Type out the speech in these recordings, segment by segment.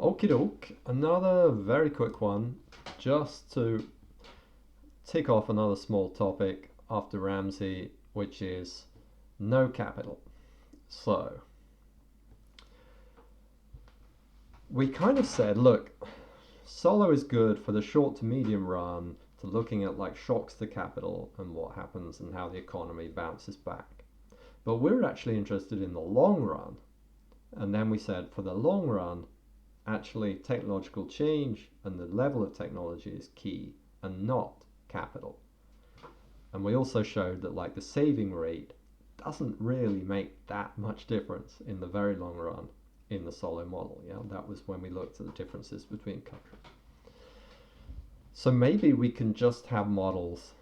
Okie doke, another very quick one, just to tick off another small topic after Ramsey, which is no capital. So, we kind of said, look, solo is good for the short to medium run, to looking at like shocks to capital and what happens and how the economy bounces back. But we're actually interested in the long run. And then we said for the long run, actually technological change and the level of technology is key and not capital. And we also showed that like the saving rate doesn't really make that much difference in the very long run in the solo model. Yeah, that was when we looked at the differences between countries. So maybe we can just have models,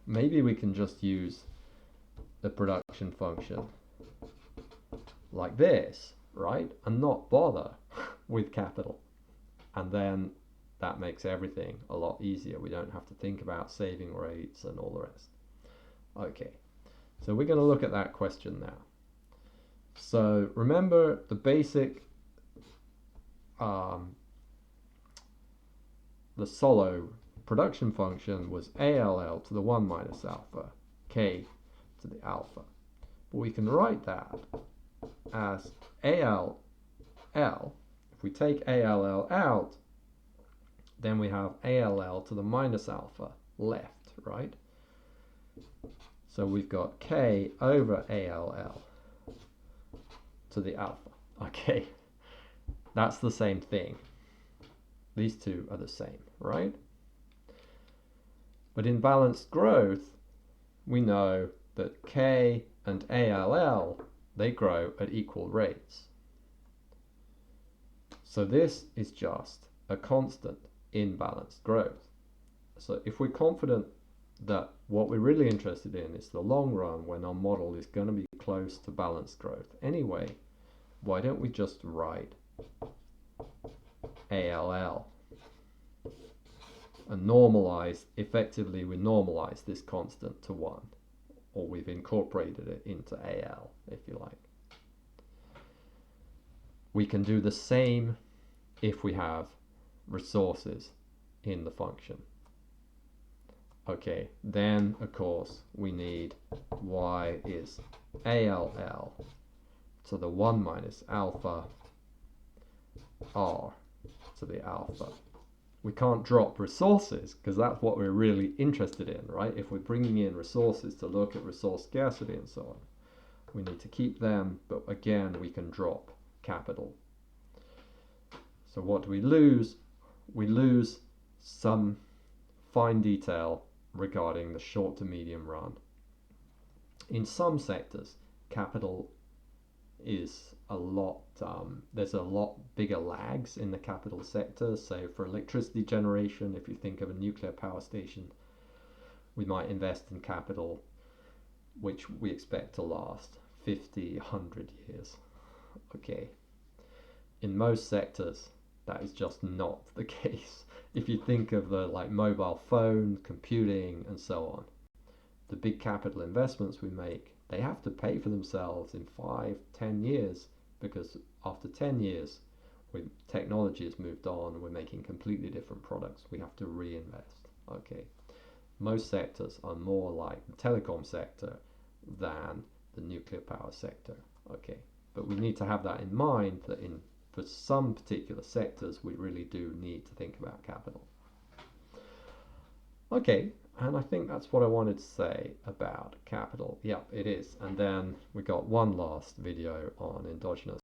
maybe we can just use the production function like this, right? And not bother with capital. And then that makes everything a lot easier. We don't have to think about saving rates and all the rest. Okay, so we're going to look at that question now. So remember the basic the solo production function was ALL to the 1 minus alpha, K to the alpha. But we can write that as ALL. If we take ALL out, then we have ALL to the minus alpha left, right? So we've got K over ALL to the alpha. Okay, that's the same thing. These two are the same, right? But in balanced growth, we know that K and ALL, they grow at equal rates. So this is just a constant in balanced growth. So if we're confident that what we're really interested in is the long run when our model is going to be close to balanced growth anyway, why don't we just write ALL and normalize, effectively we normalize this constant to 1, or we've incorporated it into AL, if you like. We can do the same if we have resources in the function. Okay, then of course we need y is ALL to the 1 minus alpha r to the alpha. We can't drop resources because that's what we're really interested in, right? If we're bringing in resources to look at resource scarcity and so on, we need to keep them, but again we can drop capital. So what do we lose? We lose some fine detail regarding the short to medium run. In some sectors, capital is a lot, there's a lot bigger lags in the capital sector. So for electricity generation, if you think of a nuclear power station, we might invest in capital which we expect to last 50, 100 years. Okay. In most sectors, that is just not the case. If you think of the like mobile phone, computing, and so on, the big capital investments we make, they have to pay for themselves in 5, 10 years, because after 10 years, technology has moved on and we're making completely different products. We have to reinvest. Okay. Most sectors are more like the telecom sector than the nuclear power sector. Okay. But we need to have that in mind, that for some particular sectors, we really do need to think about capital. Okay, and I think that's what I wanted to say about capital. Yeah, it is. And then we got one last video on endogenous